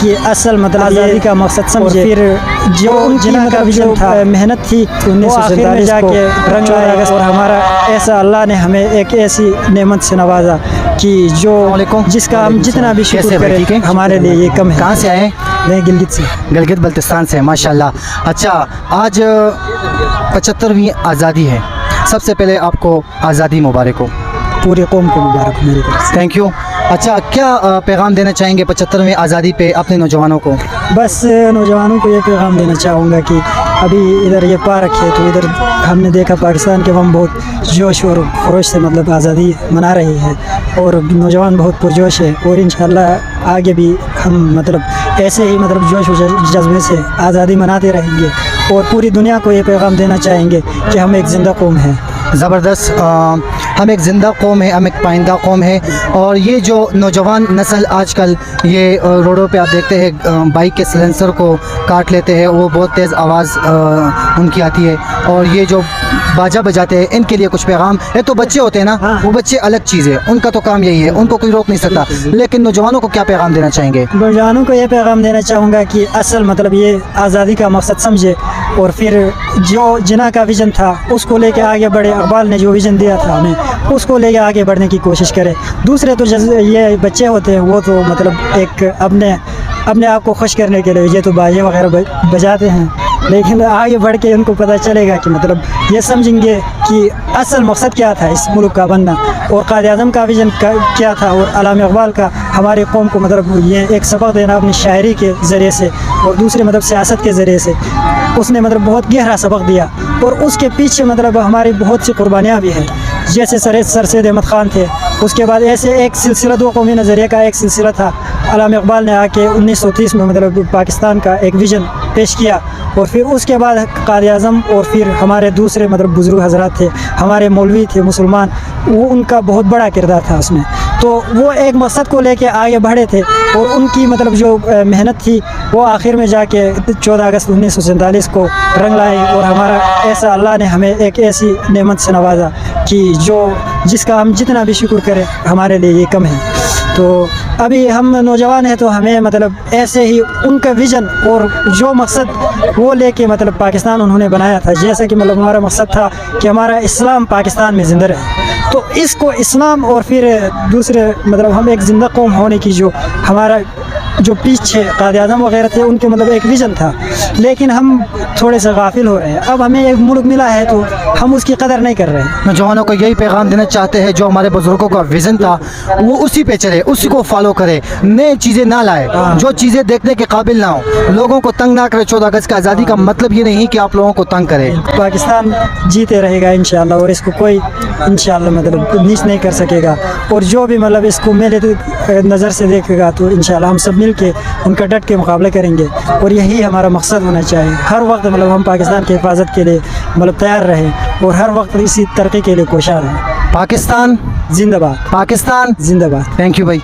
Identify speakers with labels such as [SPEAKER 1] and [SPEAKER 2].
[SPEAKER 1] کہ اصل مطلب آزادی کا مقصد سمجھے، پھر جو جنہوں کا ویژن تھا، محنت تھی 1947 کو رنگ لایا، اور ہمارا ایسا اللہ نے ہمیں ایک ایسی نعمت سے نوازا کہ جو جس کا ہم جتنا بھی شکر کریں ہمارے لیے یہ کم ہے۔
[SPEAKER 2] کہاں سے آئے؟
[SPEAKER 1] میں گلگت سے۔
[SPEAKER 2] گلگت بلتستان سے، ماشاءاللہ۔ اچھا، آج 75ویں آزادی ہے، سب سے پہلے آپ کو آزادی مبارک ہو۔
[SPEAKER 1] پوری قوم کو مبارک میری طرف سے۔
[SPEAKER 2] Thank you. اچھا، کیا پیغام دینا چاہیں گے 75ویں آزادی پہ اپنے نوجوانوں کو؟
[SPEAKER 1] بس نوجوانوں کو یہ پیغام دینا چاہوں گا کہ ابھی ادھر یہ پارک ہے، تو ادھر ہم نے دیکھا پاکستان کے ہم بہت جوش اور خروش سے مطلب آزادی منا رہی ہے، اور نوجوان بہت پرجوش ہے، اور انشاءاللہ آگے بھی ہم مطلب ایسے ہی مطلب جوش و جذبے سے آزادی مناتے رہیں گے، اور پوری دنیا کو یہ پیغام دینا چاہیں گے کہ ہم ایک زندہ قوم ہیں۔
[SPEAKER 2] زبردست۔ ہم ایک زندہ قوم ہے، ہم ایک پائندہ قوم ہے، اور یہ جو نوجوان نسل آج کل یہ روڈوں پہ آپ دیکھتے ہیں بائک کے سلنسر کو کاٹ لیتے ہیں، وہ بہت تیز آواز ان کی آتی ہے، اور یہ جو باجا بجاتے ہیں، ان کے لیے کچھ پیغام ہے؟ تو بچے ہوتے ہیں نا، وہ بچے الگ چیز ہے، ان کا تو کام یہی ہے، ان کو کوئی روک نہیں سکتا، لیکن نوجوانوں کو کیا پیغام دینا چاہیں گے؟
[SPEAKER 1] نوجوانوں کو یہ پیغام دینا چاہوں گا کہ اصل مطلب یہ آزادی کا مقصد سمجھے، اور پھر جو جناح کا ویژن تھا اس کو لے کے آگے بڑھے۔ اقبال نے جو ویژن دیا تھا ہمیں، اس کو لے کے آگے بڑھنے کی کوشش کرے۔ دوسرے تو یہ بچے ہوتے ہیں، وہ تو مطلب ایک اپنے آپ کو خوش کرنے کے لیے یہ تو باجے وغیرہ بجاتے ہیں، لیکن آگے بڑھ کے ان کو پتہ چلے گا کہ مطلب یہ سمجھیں گے کہ اصل مقصد کیا تھا اس ملک کا بننا، اور قائد اعظم کا ویژن کیا تھا، اور علامہ اقبال کا ہماری قوم کو مطلب یہ ایک سبق دینا اپنی شاعری کے ذریعے سے، اور دوسرے مطلب سیاست کے ذریعے سے اس نے مطلب بہت گہرا سبق دیا، اور اس کے پیچھے مطلب ہماری بہت سی قربانیاں بھی ہیں، جیسے سر سید احمد خان تھے، اس کے بعد ایسے ایک سلسلہ دو قومی نظریے کا ایک سلسلہ تھا۔ علامہ اقبال نے آ کے 1930 میں مطلب پاکستان کا ایک ویژن پیش کیا، اور پھر اس کے بعد قائد اعظم اور پھر ہمارے دوسرے مطلب بزرگ حضرات تھے، ہمارے مولوی تھے مسلمان، وہ ان کا بہت بڑا کردار تھا اس میں، تو وہ ایک مقصد کو لے کے آگے بڑھے تھے، اور ان کی مطلب جو محنت تھی وہ آخر میں جا کے 14 اگست 1947 کو رنگ لائی، اور ہمارا ایسا اللہ نے ہمیں ایک ایسی نعمت سے نوازا کہ جس کا ہم جتنا بھی شکر کریں ہمارے لیے یہ کم ہے۔ تو ابھی ہم نوجوان ہیں، تو ہمیں مطلب ایسے ہی ان کا ویژن اور جو مقصد وہ لے کے مطلب پاکستان انہوں نے بنایا تھا، جیسا کہ مطلب ہمارا مقصد تھا کہ ہمارا اسلام پاکستان میں زندہ رہے، تو اس کو اسلام اور پھر دوسرے مطلب ہم ایک زندہ قوم ہونے کی ہمارا جو پیچھے قائد اعظم وغیرہ تھے ان کے مطلب ایک ویژن تھا، لیکن ہم تھوڑے سے غافل ہو رہے ہیں۔ اب ہمیں ایک ملک ملا ہے تو ہم اس کی قدر نہیں کر رہے ہیں۔
[SPEAKER 2] نوجوانوں کو یہی پیغام دینا چاہتے ہیں، جو ہمارے بزرگوں کا ویژن تھا وہ اسی پہ چلے، اسی کو فالو کرے، نئے چیزیں نہ لائے، جو چیزیں دیکھنے کے قابل نہ ہوں، لوگوں کو تنگ نہ کرے۔ 14 اگست کی آزادی کا مطلب یہ نہیں کہ آپ لوگوں کو تنگ کرے۔
[SPEAKER 1] پاکستان جیتے رہے گا انشاءاللہ، اور اس کو کوئی انشاءاللہ مطلب نیچ نہیں کر سکے گا، اور جو بھی مطلب اس کو میرے نظر سے دیکھے گا تو انشاءاللہ ہم سب مل کے ان کا ڈٹ کے مقابلہ کریں گے، اور یہی ہمارا مقصد ہونا چاہیے۔ ہر وقت مطلب ہم پاکستان کی حفاظت کے لیے مطلب تیار رہیں، اور ہر وقت اسی ترقی کے لیے کوشاں رہیں۔
[SPEAKER 2] پاکستان
[SPEAKER 1] زندہ باد،
[SPEAKER 2] پاکستان
[SPEAKER 1] زندہ باد۔
[SPEAKER 2] تھینک یو بھائی۔